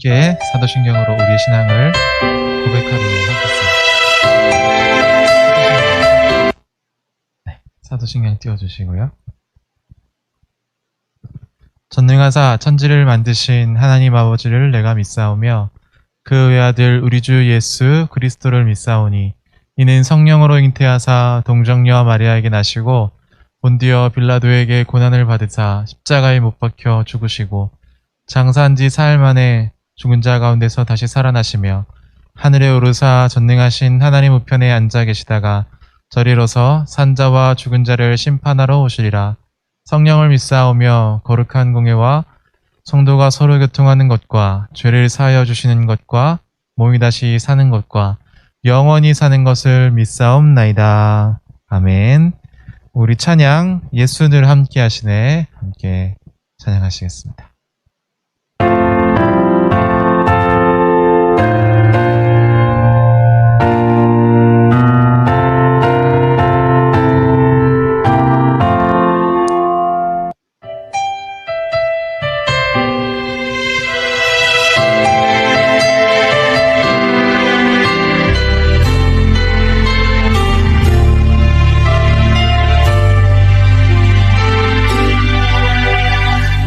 함께 사도신경으로 우리의 신앙을 고백하도록 하겠습니다. 네, 사도신경 띄워주시고요. 전능하사 천지를 만드신 하나님 아버지를 내가 믿사오며 그 외아들 우리 주 예수 그리스도를 믿사오니 이는 성령으로 잉태하사 동정녀 마리아에게 나시고 본디어 빌라도에게 고난을 받으사 십자가에 못 박혀 죽으시고 장사한 지 사흘 만에 죽은 자 가운데서 다시 살아나시며 하늘에 오르사 전능하신 하나님 우편에 앉아 계시다가 저리로서 산자와 죽은 자를 심판하러 오시리라. 성령을 믿사오며 거룩한 공예와 성도가 서로 교통하는 것과 죄를 사하여 주시는 것과 몸이 다시 사는 것과 영원히 사는 것을 믿사옵나이다. 아멘. 우리 찬양 예수를 함께 하시네 함께 찬양하시겠습니다.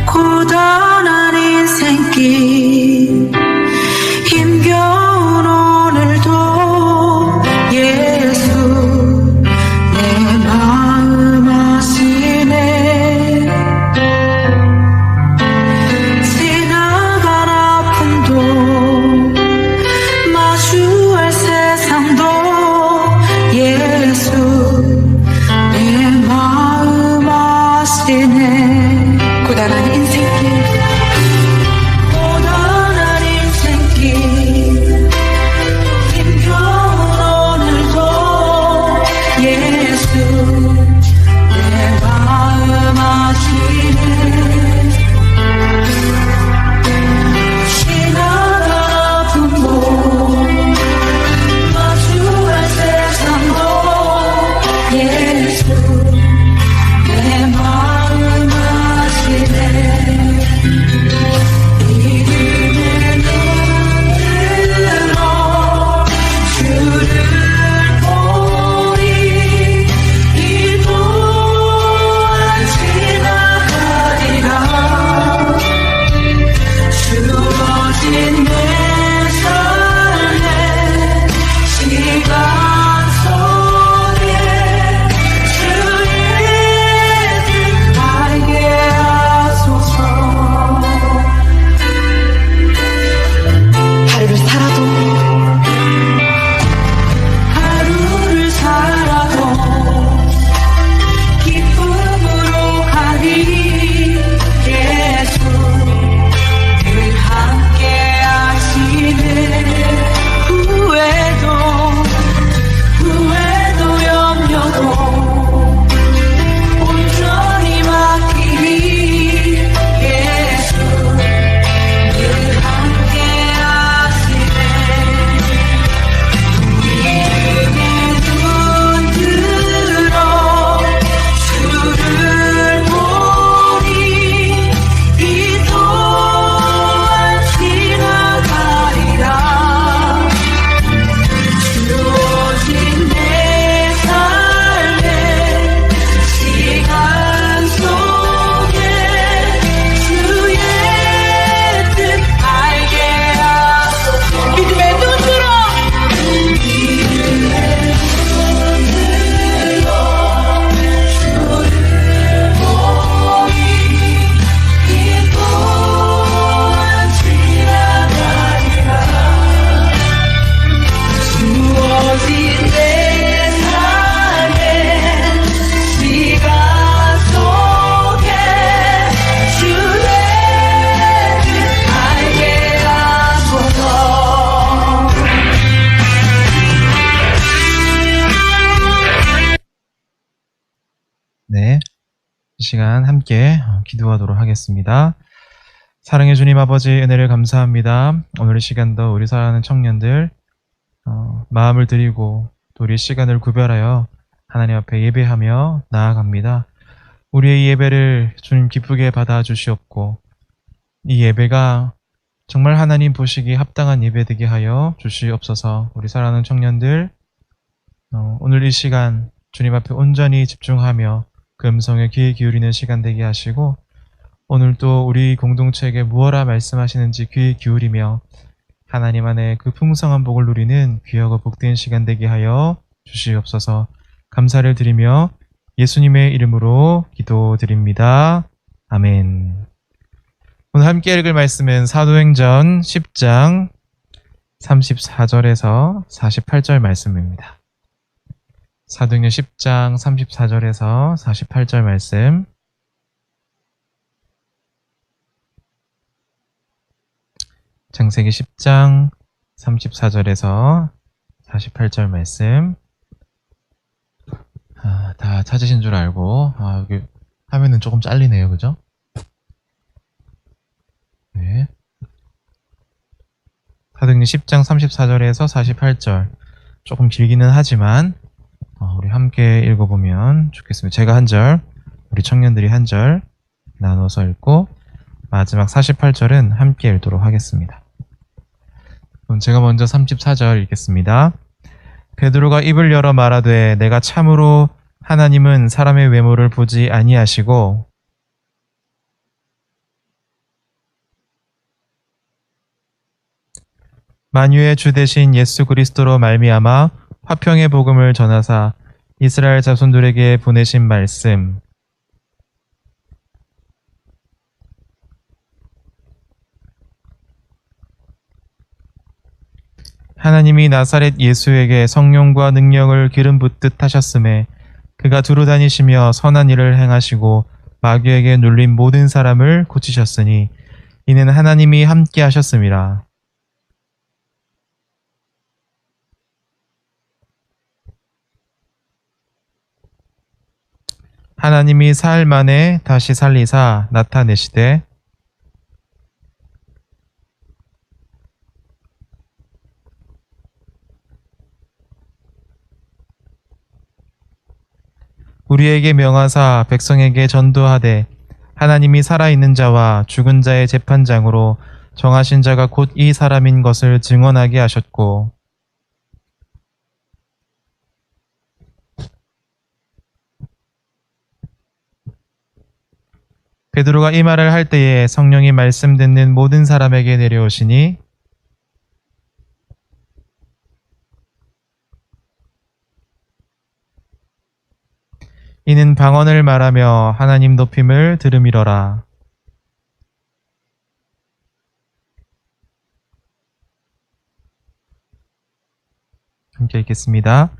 고단한 인생길 힘겨운 오늘도 예수 내 마음 아시네. 지나갈 아픔도 마주할 세상도 예수 내 마음 아시네. 고단한 인생길 힘겨운 오늘도 예수 내 마음 아시네. 지나갈 아픔도 마주할 세상도 예수 내 마음 아시네. 믿음의 눈으로 주를 보리. 이 또한 지나가리라. 주어진 내 삶의 시간 속에 주의 뜻 알게 하소서. 하루를 살아도 기쁨으로 가리. 예수 늘 함께 하시네. 후회도 염려도 온전히 맡기리. 예수 늘 함께 하시네. 믿음의 눈 들어 주를 보리. 이 또한 지나가리라. 주어진 내 삶의 시간 속에 주의 뜻 알게 하소서. 믿음의 눈 들어 주를 보리. 이 또한 지나가리라. 주어진 내 삶의 시간 속에 주의 뜻 알게 하소서. 네, 이 시간 함께 기도하도록 하겠습니다. 사랑해 주님 아버지 은혜를 감사합니다. 오늘 이 시간도 우리 사랑하는 청년들 마음을 드리고 또 우리 시간을 구별하여 하나님 앞에 예배하며 나아갑니다. 우리의 예배를 주님 기쁘게 받아주시옵고 이 예배가 정말 하나님 보시기에 합당한 예배되게 하여 주시옵소서. 우리 사랑하는 청년들, 오늘 이 시간 주님 앞에 온전히 집중하며 그 음성에 귀 기울이는 시간 되게 하시고, 오늘 또 우리 공동체에게 무엇라 말씀하시는지 귀 기울이며 하나님 안에 그 풍성한 복을 누리는 귀하고 복된 시간 되게 하여 주시옵소서. 감사를 드리며 예수님의 이름으로 기도드립니다. 아멘. 오늘 함께 읽을 말씀은 사도행전 10장 34절에서 48절 말씀입니다. 사도행전 10장 34절에서 48절 말씀. 창세기 10장 34절에서 48절 말씀. 다 찾으신 줄 알고, 여기 화면은 조금 잘리네요. 그죠? 네. 사도행전 10장 34절에서 48절. 조금 길기는 하지만, 우리 함께 읽어보면 좋겠습니다. 제가 한 절, 우리 청년들이 한 절 나눠서 읽고, 마지막 48절은 함께 읽도록 하겠습니다. 그럼 제가 먼저 34절 읽겠습니다. 베드로가 입을 열어 말하되 내가 참으로 하나님은 사람의 외모를 보지 아니하시고 만유의 주 되신 예수 그리스도로 말미암아 화평의 복음을 전하사 이스라엘 자손들에게 보내신 말씀, 하나님이 나사렛 예수에게 성령과 능력을 기름 붓듯 하셨음에 그가 두루 다니시며 선한 일을 행하시고 마귀에게 눌린 모든 사람을 고치셨으니 이는 하나님이 함께 하셨음이라. 하나님이 사흘 만에 다시 살리사 나타내시되 우리에게 명하사 백성에게 전도하되 하나님이 살아있는 자와 죽은 자의 재판장으로 정하신 자가 곧 이 사람인 것을 증언하게 하셨고 베드로가 이 말을 할 때에 성령이 말씀 듣는 모든 사람에게 내려오시니 이는 방언을 말하며 하나님 높임을 들음이러라. 함께 읽겠습니다.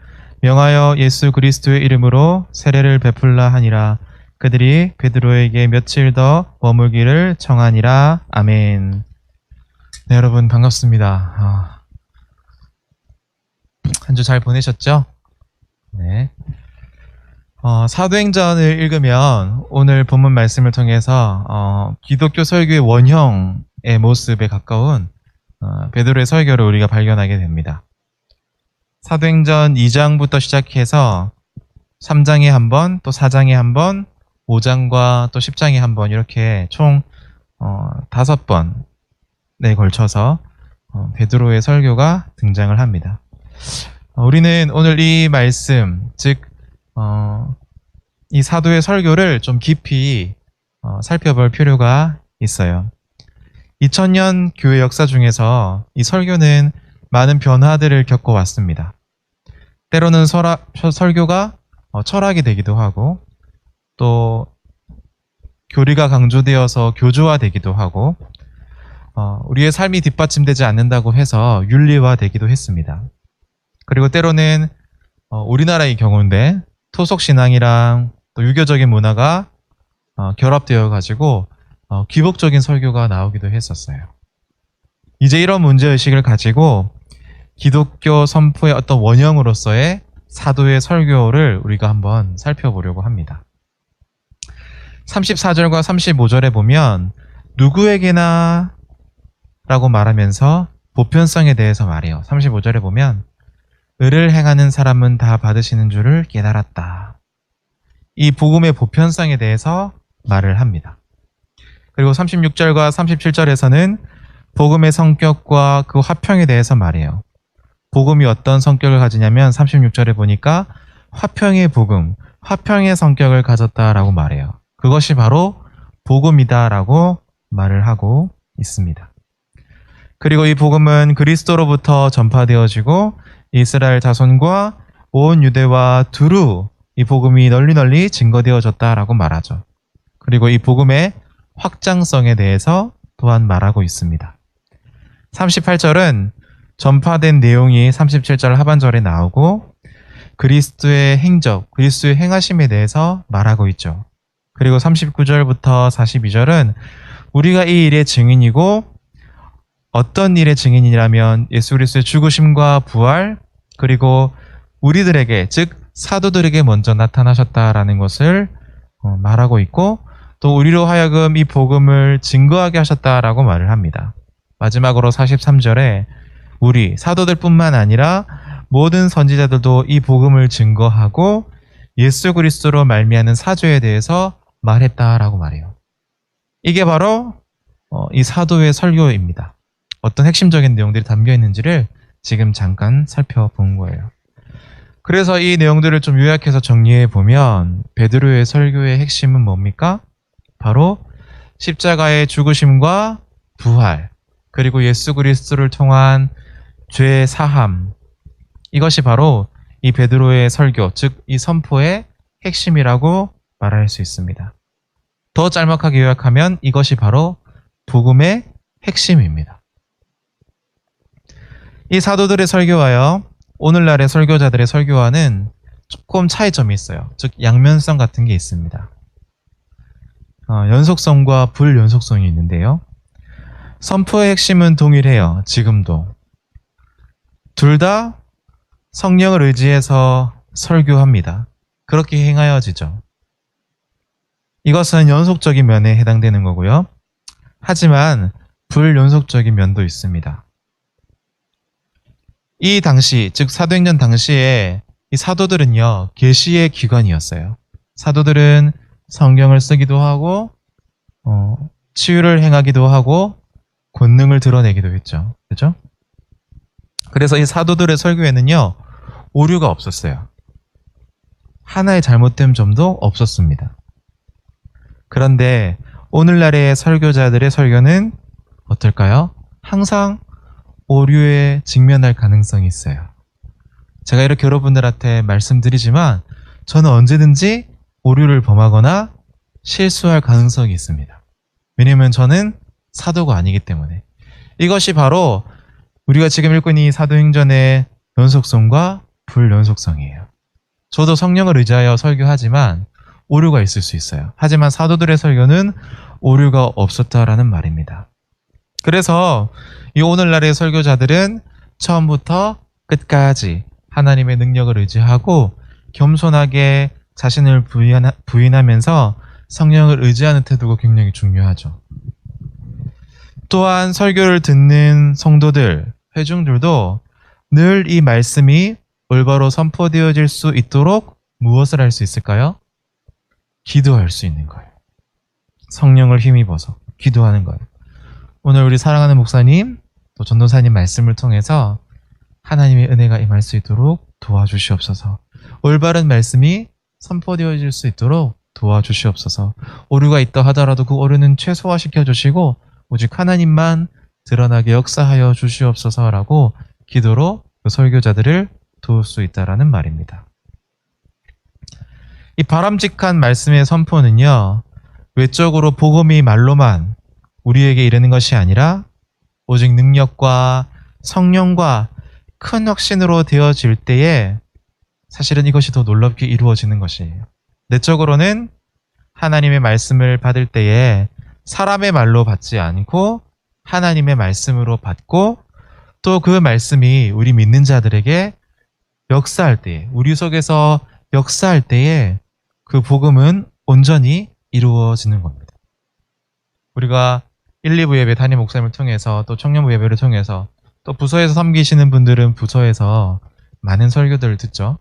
명하여 예수 그리스도의 이름으로 세례를 베풀라 하니라. 그들이 베드로에게 며칠 더 머물기를 청하니라. 아멘. 네, 여러분 반갑습니다. 한 주 잘 보내셨죠? 네. 사도행전을 읽으면 오늘 본문 말씀을 통해서 기독교 설교의 원형의 모습에 가까운 베드로의 설교를 우리가 발견하게 됩니다. 사도행전 2장부터 시작해서 3장에 한 번, 또 4장에 한 번, 5장과 또 10장에 한 번 이렇게 총 5번에 걸쳐서 베드로의 설교가 등장을 합니다. 우리는 오늘 이 말씀, 즉 이 사도의 설교를 좀 깊이 살펴볼 필요가 있어요. 2000년 교회 역사 중에서 이 설교는 많은 변화들을 겪어왔습니다. 때로는 설교가 철학이 되기도 하고 또 교리가 강조되어서 교조화되기도 하고 우리의 삶이 뒷받침되지 않는다고 해서 윤리화되기도 했습니다. 그리고 때로는 우리나라의 경우인데 토속신앙이랑 또 유교적인 문화가 결합되어 가지고 귀복적인 설교가 나오기도 했었어요. 이제 이런 문제의식을 가지고 기독교 선포의 어떤 원형으로서의 사도의 설교를 우리가 한번 살펴보려고 합니다. 34절과 35절에 보면 누구에게나 라고 말하면서 보편성에 대해서 말해요. 35절에 보면 의를 행하는 사람은 다 받으시는 줄을 깨달았다. 이 복음의 보편성에 대해서 말을 합니다. 그리고 36절과 37절에서는 복음의 성격과 그 화평에 대해서 말해요. 복음이 어떤 성격을 가지냐면 36절에 보니까 화평의 복음, 화평의 성격을 가졌다라고 말해요. 그것이 바로 복음이다라고 말을 하고 있습니다. 그리고 이 복음은 그리스도로부터 전파되어지고 이스라엘 자손과 온 유대와 두루 이 복음이 널리 증거되어졌다라고 말하죠. 그리고 이 복음의 확장성에 대해서 또한 말하고 있습니다. 38절은 전파된 내용이 37절 하반절에 나오고 그리스도의 행적, 그리스도의 행하심에 대해서 말하고 있죠. 그리고 39절부터 42절은 우리가 이 일의 증인이고 어떤 일의 증인이라면 예수 그리스도의 죽으심과 부활 그리고 우리들에게 즉 사도들에게 먼저 나타나셨다라는 것을 말하고 있고 또 우리로 하여금 이 복음을 증거하게 하셨다라고 말을 합니다. 마지막으로 43절에 우리 사도들뿐만 아니라 모든 선지자들도 이 복음을 증거하고 예수 그리스도로 말미암은 사조에 대해서 말했다라고 말해요. 이게 바로 이 사도의 설교입니다. 어떤 핵심적인 내용들이 담겨 있는지를 지금 잠깐 살펴본 거예요. 그래서 이 내용들을 좀 요약해서 정리해 보면 베드로의 설교의 핵심은 뭡니까? 바로 십자가의 죽으심과 부활 그리고 예수 그리스도를 통한 죄 사함 이것이 바로 이 베드로의 설교 즉 이 선포의 핵심이라고 말할 수 있습니다. 더 짤막하게 요약하면 이것이 바로 복음의 핵심입니다. 이 사도들의 설교와요 오늘날의 설교자들의 설교와는 조금 차이점이 있어요. 즉 양면성 같은 게 있습니다. 연속성과 불연속성이 있는데요. 선포의 핵심은 동일해요. 지금도. 둘 다 성령을 의지해서 설교합니다. 그렇게 행하여지죠. 이것은 연속적인 면에 해당되는 거고요. 하지만 불연속적인 면도 있습니다. 이 당시, 즉 사도행전 당시에 이 사도들은요, 계시의 기관이었어요. 사도들은 성경을 쓰기도 하고 치유를 행하기도 하고 권능을 드러내기도 했죠. 그렇죠? 그래서 이 사도들의 설교에는요, 오류가 없었어요. 하나의 잘못된 점도 없었습니다. 그런데 오늘날의 설교자들의 설교는 어떨까요? 항상 오류에 직면할 가능성이 있어요. 제가 이렇게 여러분들한테 말씀드리지만 저는 언제든지 오류를 범하거나 실수할 가능성이 있습니다. 왜냐하면 저는 사도가 아니기 때문에. 이것이 바로 우리가 지금 읽고 있는 이 사도행전의 연속성과 불연속성이에요. 저도 성령을 의지하여 설교하지만 오류가 있을 수 있어요. 하지만 사도들의 설교는 오류가 없었다라는 말입니다. 그래서 이 오늘날의 설교자들은 처음부터 끝까지 하나님의 능력을 의지하고 겸손하게 자신을 부인하면서 성령을 의지하는 태도가 굉장히 중요하죠. 또한 설교를 듣는 성도들, 회중들도 늘 이 말씀이 올바로 선포되어질 수 있도록 무엇을 할 수 있을까요? 기도할 수 있는 거예요. 성령을 힘입어서 기도하는 거예요. 오늘 우리 사랑하는 목사님, 또 전도사님 말씀을 통해서 하나님의 은혜가 임할 수 있도록 도와주시옵소서. 올바른 말씀이 선포되어질 수 있도록 도와주시옵소서. 오류가 있다 하더라도 그 오류는 최소화시켜 주시고 오직 하나님만 드러나게 역사하여 주시옵소서라고 기도로 그 설교자들을 도울 수 있다라는 말입니다. 이 바람직한 말씀의 선포는요, 외적으로 복음이 말로만 우리에게 이르는 것이 아니라 오직 능력과 성령과 큰 확신으로 되어질 때에 사실은 이것이 더 놀랍게 이루어지는 것이에요. 내적으로는 하나님의 말씀을 받을 때에 사람의 말로 받지 않고 하나님의 말씀으로 받고 또 그 말씀이 우리 믿는 자들에게 역사할 때에, 우리 속에서 역사할 때에 그 복음은 온전히 이루어지는 겁니다. 우리가 1, 2부 예배 담임 목사님을 통해서 또 청년부 예배를 통해서 또 부서에서 섬기시는 분들은 부서에서 많은 설교들을 듣죠.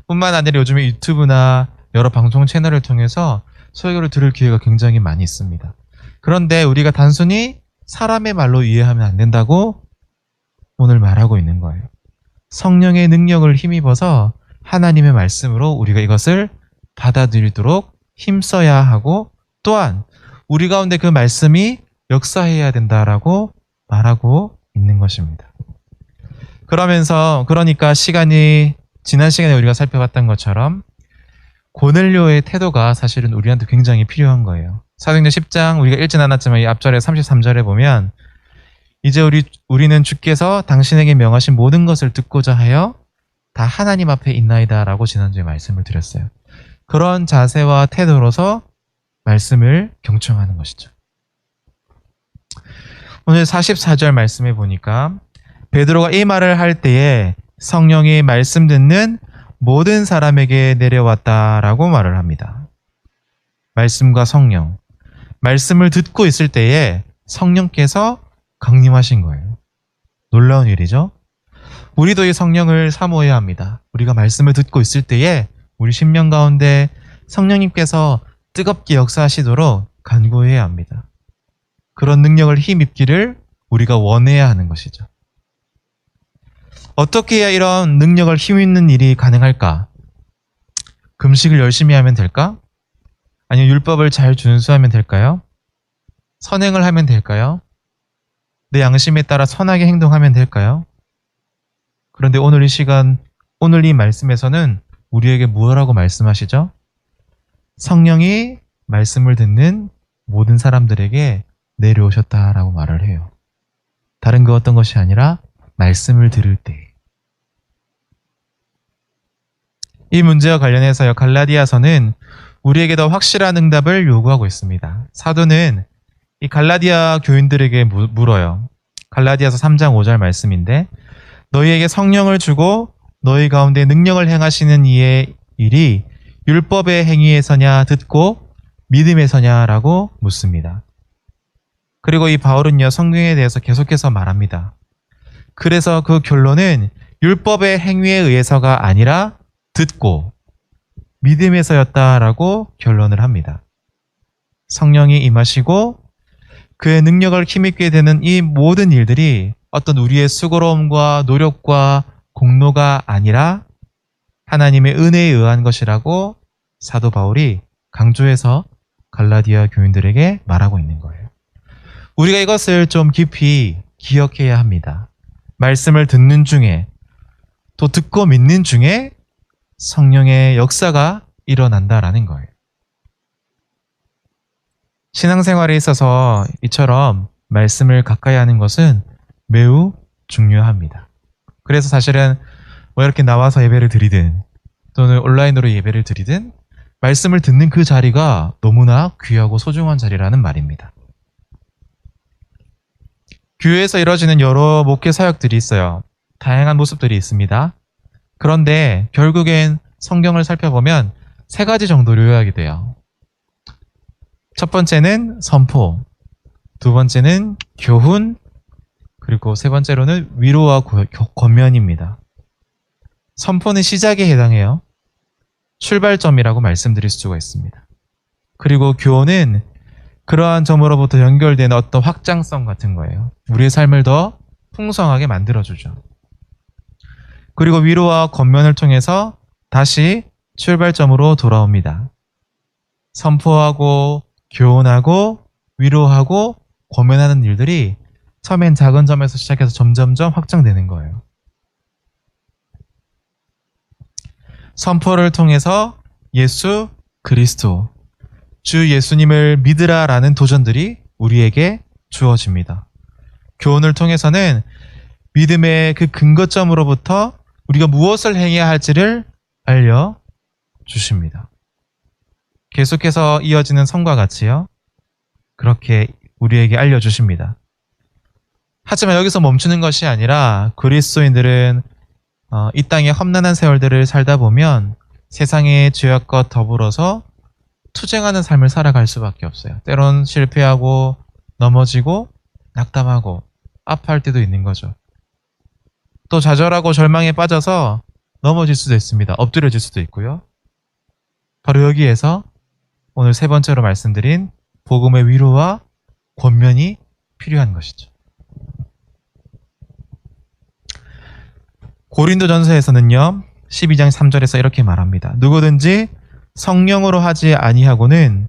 뿐만 아니라 요즘에 유튜브나 여러 방송 채널을 통해서 설교를 들을 기회가 굉장히 많이 있습니다. 그런데 우리가 단순히 사람의 말로 이해하면 안 된다고 오늘 말하고 있는 거예요. 성령의 능력을 힘입어서 하나님의 말씀으로 우리가 이것을 받아들이도록 힘써야 하고, 또한 우리 가운데 그 말씀이 역사해야 된다라고 말하고 있는 것입니다. 그러니까 지난 시간에 우리가 살펴봤던 것처럼 고넬료의 태도가 사실은 우리한테 굉장히 필요한 거예요. 사도행전 10장 우리가 읽진 않았지만 이 앞절에 33절에 보면 이제 우리는 주께서 당신에게 명하신 모든 것을 듣고자 하여 다 하나님 앞에 있나이다 라고 지난주에 말씀을 드렸어요. 그런 자세와 태도로서 말씀을 경청하는 것이죠. 오늘 44절 말씀에 보니까 베드로가 이 말을 할 때에 성령이 말씀 듣는 모든 사람에게 내려왔다라고 말을 합니다. 말씀과 성령, 말씀을 듣고 있을 때에 성령께서 강림하신 거예요. 놀라운 일이죠. 우리도 이 성령을 사모해야 합니다. 우리가 말씀을 듣고 있을 때에 우리 심령 가운데 성령님께서 뜨겁게 역사하시도록 간구해야 합니다. 그런 능력을 힘입기를 우리가 원해야 하는 것이죠. 어떻게 해야 이런 능력을 힘입는 일이 가능할까? 금식을 열심히 하면 될까? 아니면 율법을 잘 준수하면 될까요? 선행을 하면 될까요? 내 양심에 따라 선하게 행동하면 될까요? 그런데 오늘 이 말씀에서는 우리에게 무엇이라고 말씀하시죠? 성령이 말씀을 듣는 모든 사람들에게 내려오셨다라고 말을 해요. 다른 그 어떤 것이 아니라 말씀을 들을 때. 이 문제와 관련해서 갈라디아서는 우리에게 더 확실한 응답을 요구하고 있습니다. 사도는 이 갈라디아 교인들에게 물어요. 갈라디아서 3장 5절 말씀인데, 너희에게 성령을 주고 너희 가운데 능력을 행하시는 이의 일이 율법의 행위에서냐 듣고 믿음에서냐라고 묻습니다. 그리고 이 바울은요, 성경에 대해서 계속해서 말합니다. 그래서 그 결론은 율법의 행위에 의해서가 아니라 듣고 믿음에서였다라고 결론을 합니다. 성령이 임하시고 그의 능력을 힘입게 되는 이 모든 일들이 어떤 우리의 수고로움과 노력과 공로가 아니라 하나님의 은혜에 의한 것이라고 사도 바울이 강조해서 갈라디아 교인들에게 말하고 있는 거예요. 우리가 이것을 좀 깊이 기억해야 합니다. 말씀을 듣는 중에, 또 듣고 믿는 중에 성령의 역사가 일어난다라는 거예요. 신앙생활에 있어서 이처럼 말씀을 가까이 하는 것은 매우 중요합니다. 그래서 사실은 이렇게 나와서 예배를 드리든 또는 온라인으로 예배를 드리든 말씀을 듣는 그 자리가 너무나 귀하고 소중한 자리라는 말입니다. 교회에서 이루어지는 여러 목회 사역들이 있어요. 다양한 모습들이 있습니다. 그런데 결국엔 성경을 살펴보면 세 가지 정도로 요약이 돼요. 첫 번째는 선포, 두 번째는 교훈, 그리고 세 번째로는 위로와 권면입니다. 선포는 시작에 해당해요. 출발점이라고 말씀드릴 수가 있습니다. 그리고 교훈은 그러한 점으로부터 연결되는 어떤 확장성 같은 거예요. 우리의 삶을 더 풍성하게 만들어주죠. 그리고 위로와 권면을 통해서 다시 출발점으로 돌아옵니다. 선포하고 교훈하고 위로하고 권면하는 일들이 처음엔 작은 점에서 시작해서 점점점 확장되는 거예요. 선포를 통해서 예수 그리스도, 주 예수님을 믿으라라는 도전들이 우리에게 주어집니다. 교훈을 통해서는 믿음의 그 근거점으로부터 우리가 무엇을 행해야 할지를 알려주십니다. 계속해서 이어지는 성과 같이요, 그렇게 우리에게 알려주십니다. 하지만 여기서 멈추는 것이 아니라 그리스도인들은 이 땅의 험난한 세월들을 살다 보면 세상의 죄악과 더불어서 투쟁하는 삶을 살아갈 수밖에 없어요. 때론 실패하고 넘어지고 낙담하고 아파할 때도 있는 거죠. 또 좌절하고 절망에 빠져서 넘어질 수도 있습니다. 엎드려질 수도 있고요. 바로 여기에서 오늘 세 번째로 말씀드린 복음의 위로와 권면이 필요한 것이죠. 고린도전서에서는요. 12장 3절에서 이렇게 말합니다. 누구든지 성령으로 하지 아니하고는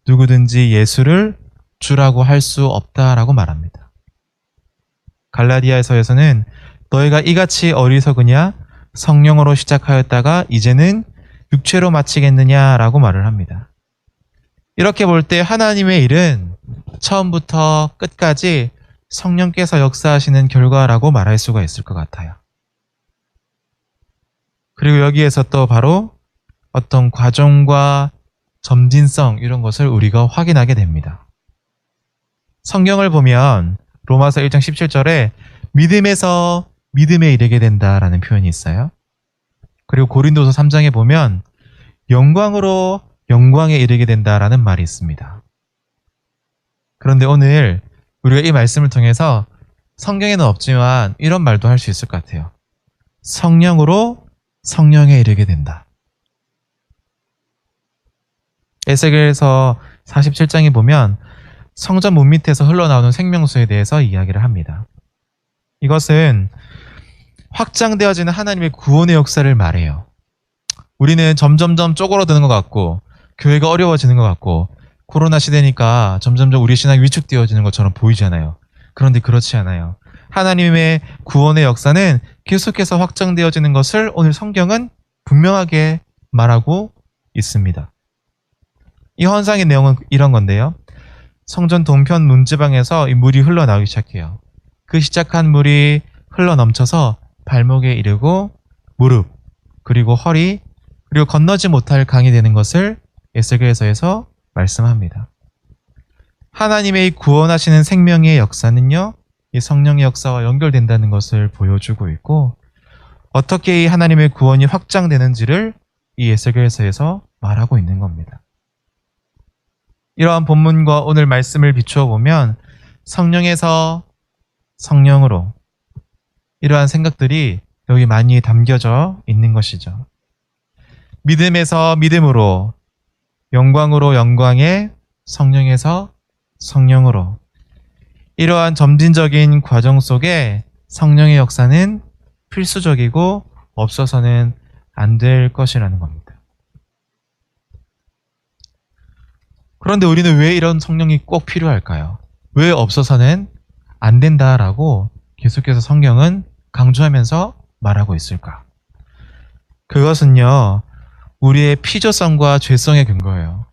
누구든지 예수를 주라고 할 수 없다라고 말합니다. 갈라디아서에서는 너희가 이같이 어리석으냐 성령으로 시작하였다가 이제는 육체로 마치겠느냐라고 말을 합니다. 이렇게 볼 때 하나님의 일은 처음부터 끝까지 성령께서 역사하시는 결과라고 말할 수가 있을 것 같아요. 그리고 여기에서 또 바로 어떤 과정과 점진성 이런 것을 우리가 확인하게 됩니다. 성경을 보면 로마서 1장 17절에 믿음에서 믿음에 이르게 된다라는 표현이 있어요. 그리고 고린도서 3장에 보면 영광으로 영광에 이르게 된다라는 말이 있습니다. 그런데 오늘 우리가 이 말씀을 통해서 성경에는 없지만 이런 말도 할 수 있을 것 같아요. 성령으로 성령에 이르게 된다. 에스겔서 47장에 보면 성전 문 밑에서 흘러나오는 생명수에 대해서 이야기를 합니다. 이것은 확장되어지는 하나님의 구원의 역사를 말해요. 우리는 점점점 쪼그러드는 것 같고 교회가 어려워지는 것 같고 코로나 시대니까 점점점 우리 신앙이 위축되어지는 것처럼 보이잖아요. 그런데 그렇지 않아요. 하나님의 구원의 역사는 계속해서 확장되어지는 것을 오늘 성경은 분명하게 말하고 있습니다. 이 헌상의 내용은 이런 건데요. 성전 동편 문지방에서 이 물이 흘러나오기 시작해요. 그 시작한 물이 흘러넘쳐서 발목에 이르고 무릎, 그리고 허리, 그리고 건너지 못할 강이 되는 것을 에스겔서에서 말씀합니다. 하나님의 구원하시는 생명의 역사는요, 이 성령의 역사와 연결된다는 것을 보여주고 있고, 어떻게 이 하나님의 구원이 확장되는지를 이 에스겔서에서 말하고 있는 겁니다. 이러한 본문과 오늘 말씀을 비추어 보면 성령에서 성령으로 이러한 생각들이 여기 많이 담겨져 있는 것이죠. 믿음에서 믿음으로, 영광으로 영광에, 성령에서 성령으로, 이러한 점진적인 과정 속에 성령의 역사는 필수적이고 없어서는 안 될 것이라는 겁니다. 그런데 우리는 왜 이런 성령이 꼭 필요할까요? 왜 없어서는 안 된다라고 계속해서 성경은 강조하면서 말하고 있을까? 그것은요, 우리의 피조성과 죄성의 근거예요.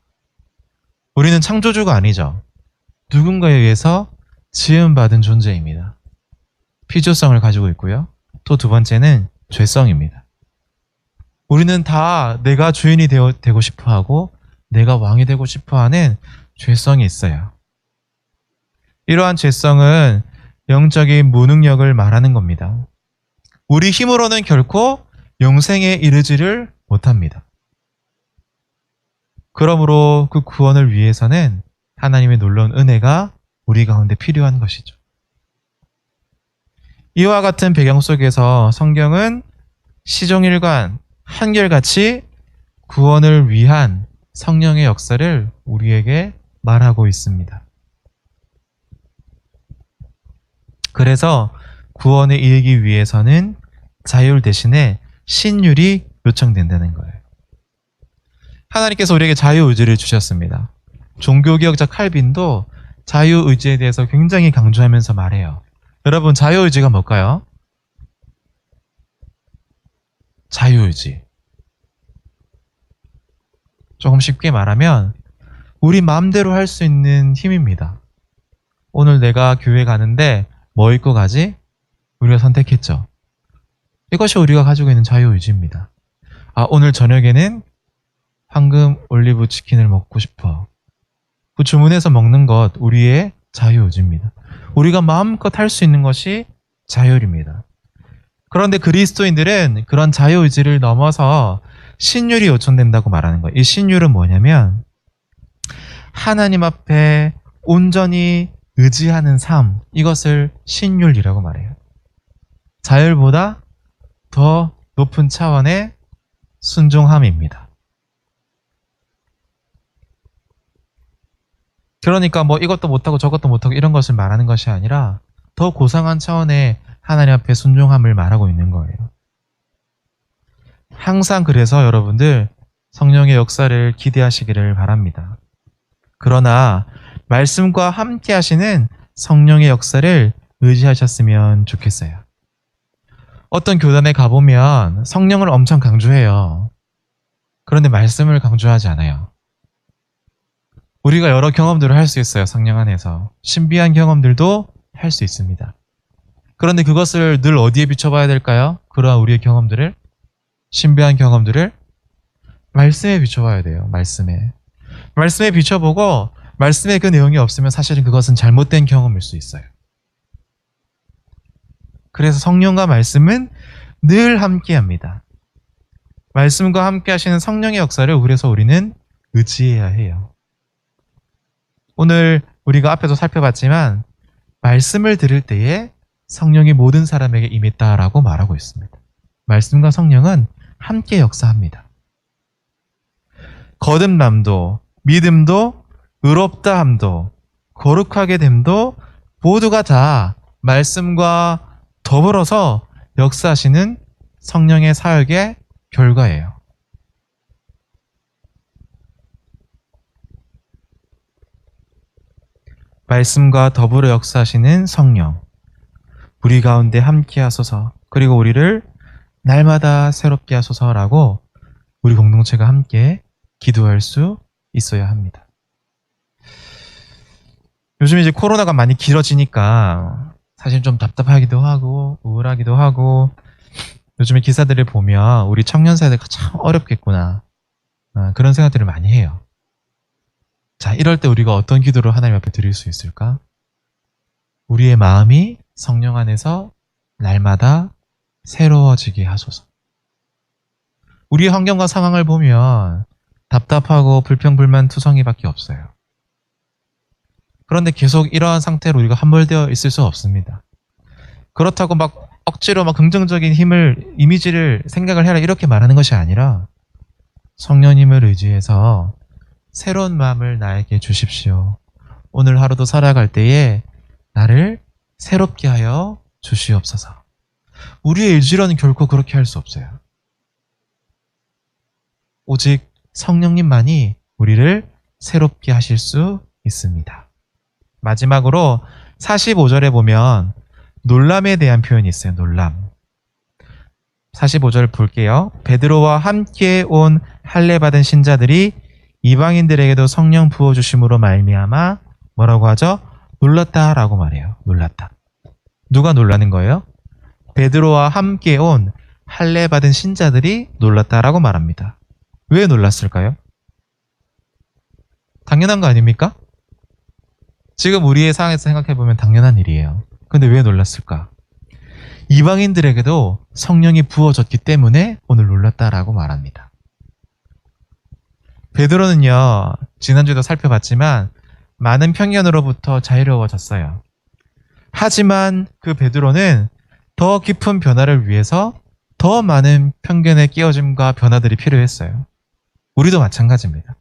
우리는 창조주가 아니죠. 누군가에 의해서 지음받은 존재입니다. 피조성을 가지고 있고요. 또 두 번째는 죄성입니다. 우리는 다 내가 주인이 되고 싶어하고 내가 왕이 되고 싶어하는 죄성이 있어요. 이러한 죄성은 영적인 무능력을 말하는 겁니다. 우리 힘으로는 결코 영생에 이르지를 못합니다. 그러므로 그 구원을 위해서는 하나님의 놀라운 은혜가 우리 가운데 필요한 것이죠. 이와 같은 배경 속에서 성경은 시종일관 한결같이 구원을 위한 성령의 역사를 우리에게 말하고 있습니다. 그래서 구원에 이르기 위해서는 자율 대신에 신율이 요청된다는 거예요. 하나님께서 우리에게 자유의지를 주셨습니다. 종교개혁자 칼빈도 자유의지에 대해서 굉장히 강조하면서 말해요. 여러분, 자유의지가 뭘까요? 자유의지. 조금 쉽게 말하면 우리 마음대로 할 수 있는 힘입니다. 오늘 내가 교회 가는데 뭐 입고 가지? 우리가 선택했죠. 이것이 우리가 가지고 있는 자유의지입니다. 오늘 저녁에는 황금 올리브 치킨을 먹고 싶어. 그 주문해서 먹는 것 우리의 자유의지입니다. 우리가 마음껏 할 수 있는 것이 자율입니다. 그런데 그리스도인들은 그런 자유의지를 넘어서 신율이 요청된다고 말하는 거예요. 이 신율은 뭐냐면 하나님 앞에 온전히 의지하는 삶, 이것을 신율이라고 말해요. 자율보다 더 높은 차원의 순종함입니다. 그러니까 뭐 이것도 못하고 저것도 못하고 이런 것을 말하는 것이 아니라 더 고상한 차원의 하나님 앞에 순종함을 말하고 있는 거예요. 항상 그래서 여러분들 성령의 역사를 기대하시기를 바랍니다. 그러나 말씀과 함께 하시는 성령의 역사를 의지하셨으면 좋겠어요. 어떤 교단에 가보면 성령을 엄청 강조해요. 그런데 말씀을 강조하지 않아요. 우리가 여러 경험들을 할 수 있어요. 성령 안에서. 신비한 경험들도 할 수 있습니다. 그런데 그것을 늘 어디에 비춰봐야 될까요? 그러한 우리의 경험들을, 신비한 경험들을 말씀에 비춰봐야 돼요. 말씀에. 말씀에 비춰보고 말씀에 그 내용이 없으면 사실은 그것은 잘못된 경험일 수 있어요. 그래서 성령과 말씀은 늘 함께합니다. 말씀과 함께 하시는 성령의 역사를 그래서 우리는 의지해야 해요. 오늘 우리가 앞에서 살펴봤지만 말씀을 들을 때에 성령이 모든 사람에게 임했다라고 말하고 있습니다. 말씀과 성령은 함께 역사합니다. 거듭남도, 믿음도, 의롭다함도, 거룩하게 됨도 모두가 다 말씀과 더불어서 역사하시는 성령의 사역의 결과예요. 말씀과 더불어 역사하시는 성령, 우리 가운데 함께 하소서, 그리고 우리를 날마다 새롭게 하소서라고 우리 공동체가 함께 기도할 수 있어야 합니다. 요즘 이제 코로나가 많이 길어지니까 사실 좀 답답하기도 하고 우울하기도 하고 요즘에 기사들을 보면 우리 청년 세대가 참 어렵겠구나 그런 생각들을 많이 해요. 자, 이럴 때 우리가 어떤 기도를 하나님 앞에 드릴 수 있을까? 우리의 마음이 성령 안에서 날마다 새로워지게 하소서. 우리의 환경과 상황을 보면 답답하고 불평불만투성이밖에 없어요. 그런데 계속 이러한 상태로 우리가 함몰되어 있을 수 없습니다. 그렇다고 막 억지로 막 긍정적인 힘을, 이미지를 생각을 해라 이렇게 말하는 것이 아니라 성령님을 의지해서 새로운 마음을 나에게 주십시오. 오늘 하루도 살아갈 때에 나를 새롭게 하여 주시옵소서. 우리의 의지로는 결코 그렇게 할 수 없어요. 오직 성령님만이 우리를 새롭게 하실 수 있습니다. 마지막으로 45절에 보면 놀람에 대한 표현이 있어요. 놀람. 45절 볼게요. 베드로와 함께 온 할례 받은 신자들이 이방인들에게도 성령 부어주심으로 말미암아 뭐라고 하죠? 놀랐다라고 말해요. 놀랐다. 누가 놀라는 거예요? 베드로와 함께 온 할례 받은 신자들이 놀랐다라고 말합니다. 왜 놀랐을까요? 당연한 거 아닙니까? 지금 우리의 상황에서 생각해보면 당연한 일이에요. 근데 왜 놀랐을까? 이방인들에게도 성령이 부어졌기 때문에 오늘 놀랐다라고 말합니다. 베드로는요, 지난주에도 살펴봤지만 많은 편견으로부터 자유로워졌어요. 하지만 그 베드로는 더 깊은 변화를 위해서 더 많은 편견의 깨어짐과 변화들이 필요했어요. 우리도 마찬가지입니다.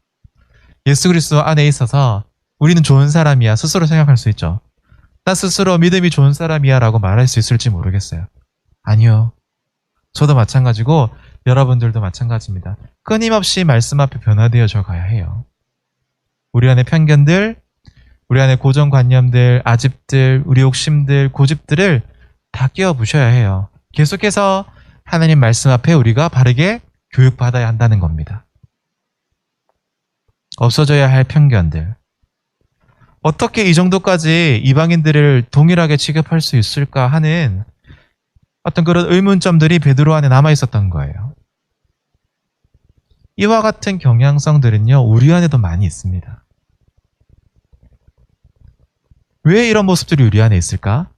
예수 그리스도 안에 있어서 우리는 좋은 사람이야 스스로 생각할 수 있죠. 나 스스로 믿음이 좋은 사람이야 라고 말할 수 있을지 모르겠어요. 아니요. 저도 마찬가지고 여러분들도 마찬가지입니다. 끊임없이 말씀 앞에 변화되어져 가야 해요. 우리 안에 편견들, 우리 안에 고정관념들, 아집들, 우리 욕심들, 고집들을 다 깨어부셔야 해요. 계속해서 하나님 말씀 앞에 우리가 바르게 교육받아야 한다는 겁니다. 없어져야 할 편견들. 어떻게 이 정도까지 이방인들을 동일하게 취급할 수 있을까 하는 어떤 그런 의문점들이 베드로 안에 남아 있었던 거예요. 이와 같은 경향성들은요, 우리 안에도 많이 있습니다. 왜 이런 모습들이 우리 안에 있을까?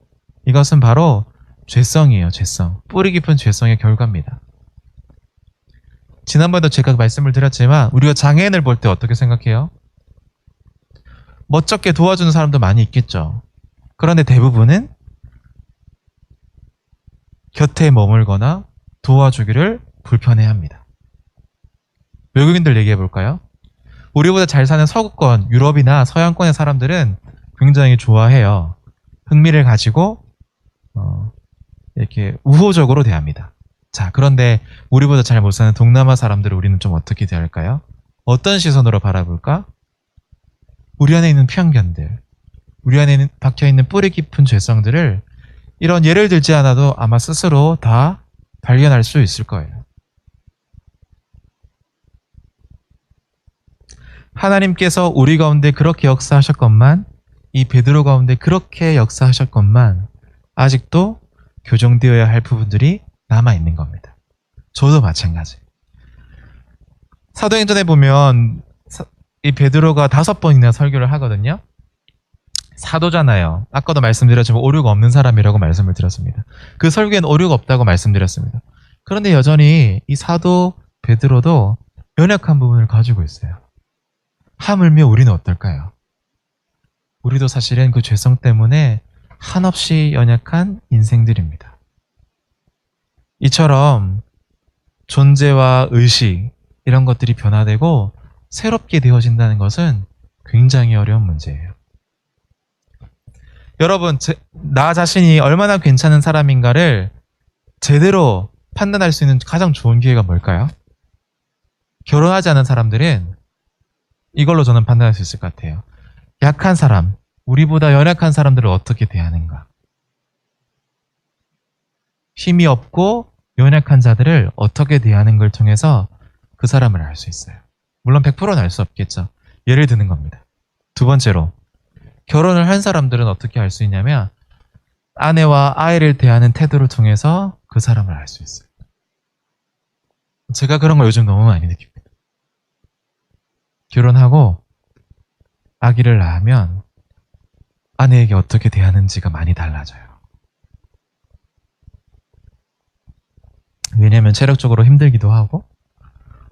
이것은 바로 죄성이에요, 죄성. 뿌리 깊은 죄성의 결과입니다. 지난번에도 제가 말씀을 드렸지만 우리가 장애인을 볼 때 어떻게 생각해요? 멋쩍게 도와주는 사람도 많이 있겠죠. 그런데 대부분은 곁에 머물거나 도와주기를 불편해합니다. 외국인들 얘기해 볼까요? 우리보다 잘 사는 서구권, 유럽이나 서양권의 사람들은 굉장히 좋아해요. 흥미를 가지고 이렇게 우호적으로 대합니다. 자, 그런데 우리보다 잘 못 사는 동남아 사람들을 우리는 좀 어떻게 대할까요? 어떤 시선으로 바라볼까? 우리 안에 있는 편견들, 우리 안에 박혀있는 뿌리 깊은 죄성들을 이런 예를 들지 않아도 아마 스스로 다 발견할 수 있을 거예요. 하나님께서 우리 가운데 그렇게 역사하셨건만, 이 베드로 가운데 그렇게 역사하셨건만 아직도 교정되어야 할 부분들이 남아있는 겁니다. 저도 마찬가지. 사도행전에 보면 이 베드로가 5번이나 설교를 하거든요. 사도잖아요. 아까도 말씀드렸지만 오류가 없는 사람이라고 말씀을 드렸습니다. 그 설교에는 오류가 없다고 말씀드렸습니다. 그런데 여전히 이 사도 베드로도 연약한 부분을 가지고 있어요. 하물며 우리는 어떨까요? 우리도 사실은 그 죄성 때문에 한없이 연약한 인생들입니다. 이처럼 존재와 의식 이런 것들이 변화되고 새롭게 되어진다는 것은 굉장히 어려운 문제예요. 여러분, 나 자신이 얼마나 괜찮은 사람인가를 제대로 판단할 수 있는 가장 좋은 기회가 뭘까요? 결혼하지 않은 사람들은 이걸로 저는 판단할 수 있을 것 같아요. 약한 사람, 우리보다 연약한 사람들을 어떻게 대하는가? 힘이 없고 연약한 자들을 어떻게 대하는 걸 통해서 그 사람을 알 수 있어요. 물론 100%는 알 수 없겠죠. 예를 드는 겁니다. 두 번째로, 결혼을 한 사람들은 어떻게 알 수 있냐면 아내와 아이를 대하는 태도를 통해서 그 사람을 알 수 있어요. 제가 그런 걸 요즘 너무 많이 느낍니다. 결혼하고 아기를 낳으면 아내에게 어떻게 대하는지가 많이 달라져요. 왜냐면 체력적으로 힘들기도 하고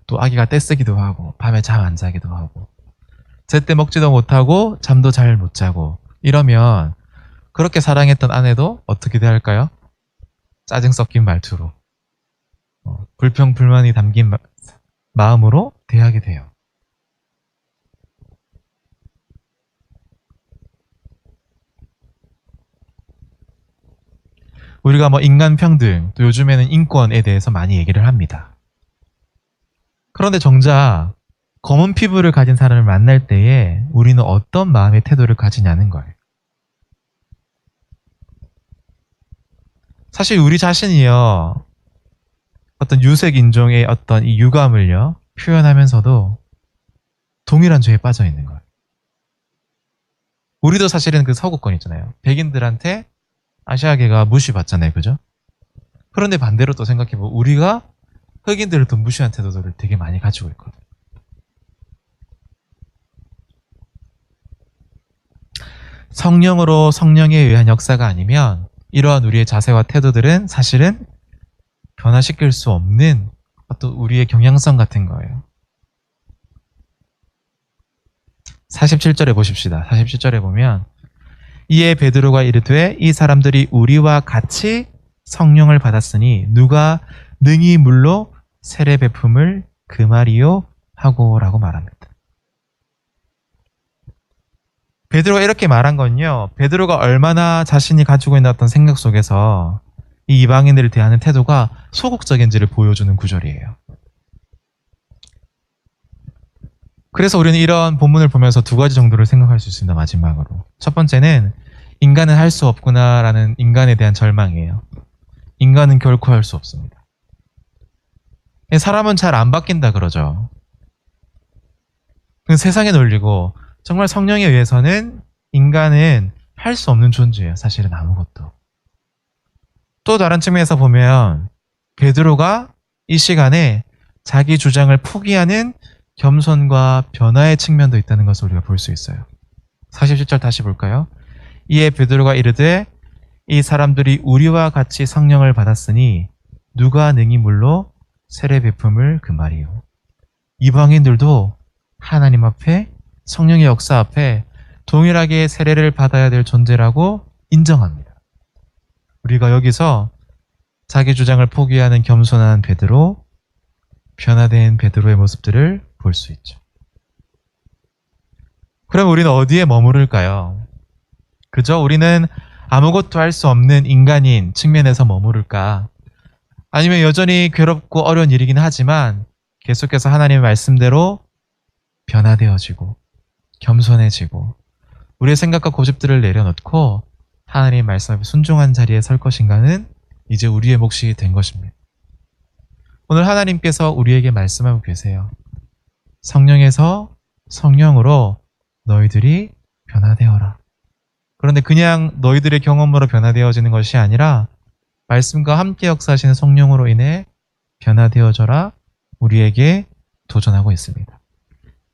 또 아기가 떼쓰기도 하고 밤에 잠 안 자기도 하고 제때 먹지도 못하고 잠도 잘 못 자고 이러면 그렇게 사랑했던 아내도 어떻게 대할까요? 짜증 섞인 말투로 불평 불만이 담긴 마음으로 대하게 돼요. 우리가 인간 평등, 또 요즘에는 인권에 대해서 많이 얘기를 합니다. 그런데 정작 검은 피부를 가진 사람을 만날 때에 우리는 어떤 마음의 태도를 가지냐는 거예요. 사실 우리 자신이요, 어떤 유색 인종의 어떤 이 유감을요, 표현하면서도 동일한 죄에 빠져 있는 거예요. 우리도 사실은 그 서구권 있잖아요. 백인들한테 아시아계가 무시받잖아요. 그죠? 그런데 반대로 또 생각해보면 우리가 흑인들을 또 무시한 태도들을 되게 많이 가지고 있거든요. 성령으로 성령에 의한 역사가 아니면 이러한 우리의 자세와 태도들은 사실은 변화시킬 수 없는 어떤 우리의 경향성 같은 거예요. 47절에 보십시다. 47절에 보면 이에 베드로가 이르되 이 사람들이 우리와 같이 성령을 받았으니 누가 능히 물로 세례 베품을 금하리요 하고 라고 말합니다. 베드로가 이렇게 말한 건요, 베드로가 얼마나 자신이 가지고 있는 어떤 생각 속에서 이 이방인들을 대하는 태도가 소극적인지를 보여주는 구절이에요. 그래서 우리는 이런 본문을 보면서 두 가지 정도를 생각할 수 있습니다. 마지막으로. 첫 번째는 인간은 할 수 없구나라는 인간에 대한 절망이에요. 인간은 결코 할 수 없습니다. 사람은 잘 안 바뀐다 그러죠. 세상에 놀리고 정말 성령에 의해서는 인간은 할 수 없는 존재예요. 사실은 아무것도. 또 다른 측면에서 보면 베드로가 이 시간에 자기 주장을 포기하는 겸손과 변화의 측면도 있다는 것을 우리가 볼 수 있어요. 47절 다시 볼까요? 이에 베드로가 이르되 이 사람들이 우리와 같이 성령을 받았으니 누가 능히 물로 세례 베품을 금하리요. 이방인들도 하나님 앞에 성령의 역사 앞에 동일하게 세례를 받아야 될 존재라고 인정합니다. 우리가 여기서 자기 주장을 포기하는 겸손한 베드로, 변화된 베드로의 모습들을 볼 수 있죠. 그럼 우리는 어디에 머무를까요? 그죠? 우리는 아무것도 할 수 없는 인간인 측면에서 머무를까? 아니면 여전히 괴롭고 어려운 일이긴 하지만 계속해서 하나님의 말씀대로 변화되어지고 겸손해지고 우리의 생각과 고집들을 내려놓고 하나님의 말씀에 순종한 자리에 설 것인가는 이제 우리의 몫이 된 것입니다. 오늘 하나님께서 우리에게 말씀하고 계세요. 성령에서 성령으로 너희들이 변화되어라. 그런데 그냥 너희들의 경험으로 변화되어지는 것이 아니라 말씀과 함께 역사하시는 성령으로 인해 변화되어져라 우리에게 도전하고 있습니다.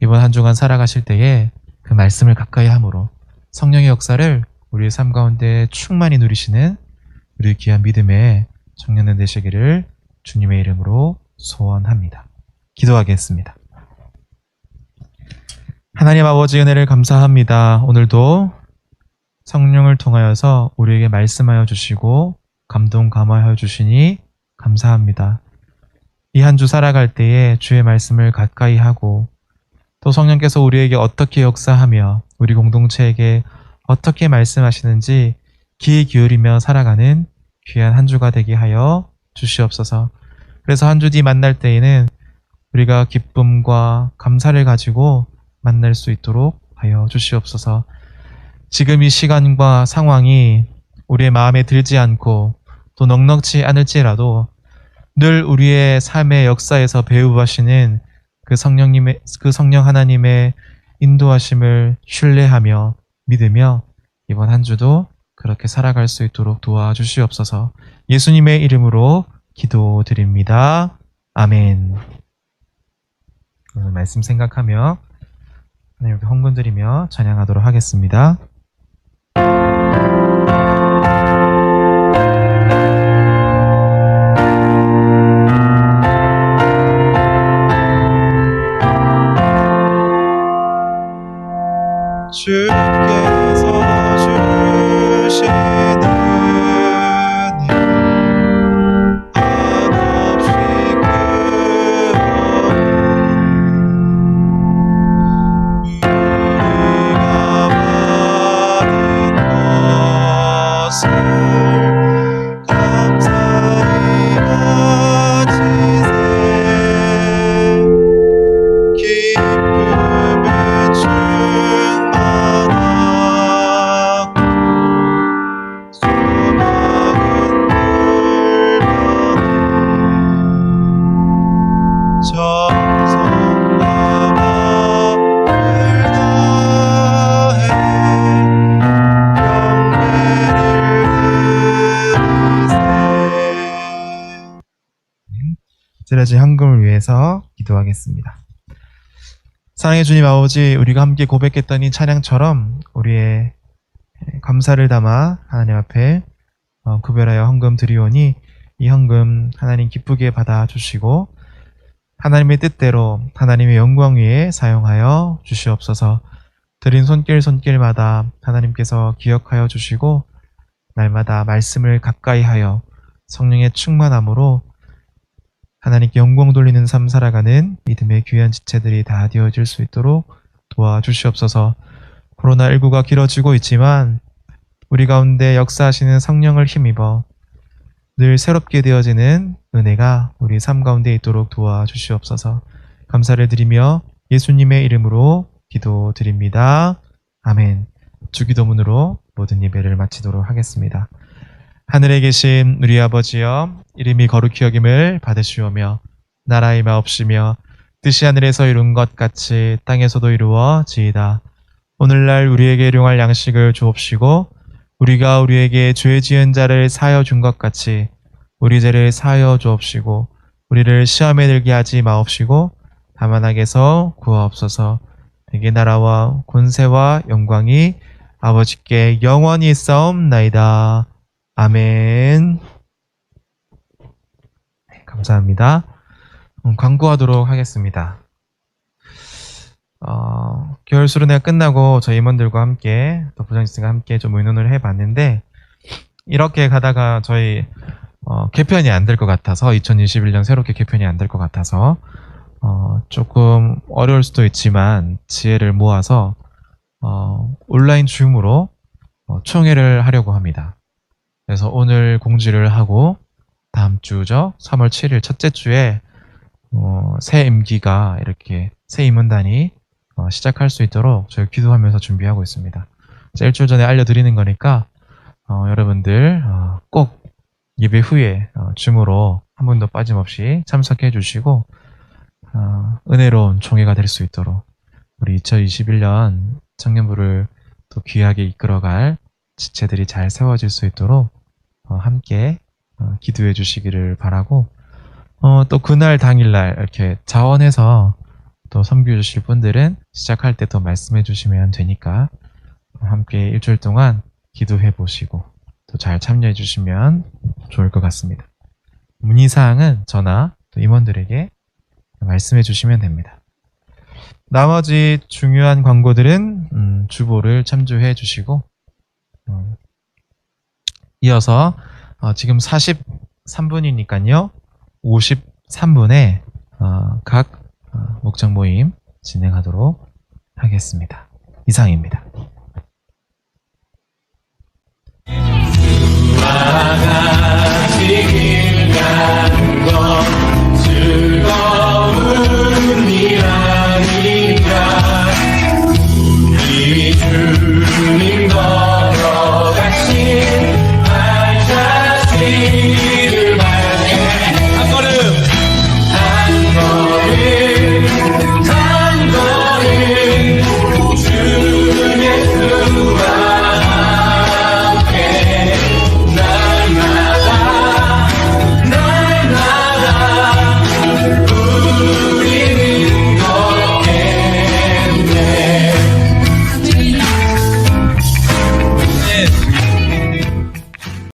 이번 한 주간 살아가실 때에 그 말씀을 가까이 함으로 성령의 역사를 우리의 삶 가운데 충만히 누리시는 우리 귀한 믿음의 청년들 되시기를 주님의 이름으로 소원합니다. 기도하겠습니다. 하나님 아버지 은혜를 감사합니다. 오늘도 성령을 통하여서 우리에게 말씀하여 주시고 감동 감화하여 주시니 감사합니다. 이 한 주 살아갈 때에 주의 말씀을 가까이 하고 또 성령께서 우리에게 어떻게 역사하며 우리 공동체에게 어떻게 말씀하시는지 귀 기울이며 살아가는 귀한 한 주가 되게 하여 주시옵소서. 그래서 한 주 뒤 만날 때에는 우리가 기쁨과 감사를 가지고 만날 수 있도록 하여 주시옵소서. 지금 이 시간과 상황이 우리의 마음에 들지 않고 또 넉넉지 않을지라도 늘 우리의 삶의 역사에서 배우하시는 그 성령 하나님의 인도하심을 신뢰하며 믿으며 이번 한 주도 그렇게 살아갈 수 있도록 도와주시옵소서. 예수님의 이름으로 기도드립니다. 아멘. 오늘 말씀 생각하며 하나님께 헌금드리며 찬양하도록 하겠습니다. 주께서 주시는 한없이 우리가 받은 것을 감사히 바치세 기쁨의 충만하고 소망은 불변해 정성과 마음을 다해 경배를 드리세. 드려진 헌금을 위해서 기도하겠습니다. 사랑의 주님 아버지, 우리가 함께 고백했던 이 찬양처럼 우리의 감사를 담아 하나님 앞에 구별하여 헌금 드리오니 이 헌금 하나님 기쁘게 받아주시고 하나님의 뜻대로 하나님의 영광 위에 사용하여 주시옵소서. 드린 손길마다 하나님께서 기억하여 주시고 날마다 말씀을 가까이 하여 성령의 충만함으로 하나님께 영광 돌리는 삶 살아가는 믿음의 귀한 지체들이 다 되어질 수 있도록 도와주시옵소서. 코로나19가 길어지고 있지만 우리 가운데 역사하시는 성령을 힘입어 늘 새롭게 되어지는 은혜가 우리 삶 가운데 있도록 도와주시옵소서. 감사를 드리며 예수님의 이름으로 기도드립니다. 아멘. 주기도문으로 모든 예배를 마치도록 하겠습니다. 하늘에 계신 우리 아버지여, 이름이 거룩히 여김을 받으시오며 나라의 마옵시며 뜻이 하늘에서 이룬 것 같이 땅에서도 이루어지이다. 오늘날 우리에게 일용할 양식을 주옵시고 우리가 우리에게 죄 지은 자를 사하여 준 것 같이 우리 죄를 사하여 주옵시고 우리를 시험에 들게 하지 마옵시고 다만 악에서 구하옵소서. 내게 나라와 권세와 영광이 아버지께 영원히 있사옵나이다. 아멘. 네, 감사합니다. 광고하도록 하겠습니다. 겨울 수련회가 끝나고 저희 임원들과 함께 또 부장님과 함께 좀 의논을 해봤는데 이렇게 가다가 저희 개편이 안 될 것 같아서 2021년 새롭게 개편이 안 될 것 같아서 조금 어려울 수도 있지만 지혜를 모아서 온라인 줌으로 총회를 하려고 합니다. 그래서 오늘 공지를 하고 다음 주죠. 3월 7일 첫째 주에 새 임기가 이렇게 새 임원단이 시작할 수 있도록 저희 기도하면서 준비하고 있습니다. 자, 일주일 전에 알려드리는 거니까 여러분들 꼭 예배 후에 줌으로 한 번도 빠짐없이 참석해 주시고 은혜로운 총회가 될 수 있도록 우리 2021년 청년부를 또 귀하게 이끌어갈 지체들이 잘 세워질 수 있도록 함께 기도해 주시기를 바라고 또 그날 당일날 이렇게 자원해서 또 섬겨 주실 분들은 시작할 때 또 말씀해 주시면 되니까 함께 일주일 동안 기도해 보시고 또 잘 참여해 주시면 좋을 것 같습니다. 문의사항은 저나 또 임원들에게 말씀해 주시면 됩니다. 나머지 중요한 광고들은 주보를 참조해 주시고 이어서 지금 43분이니까요. 53분에 각 목장 모임 진행하도록 하겠습니다. 이상입니다. 즐거운 일하니까 우리 주님 걸어가신 발 자신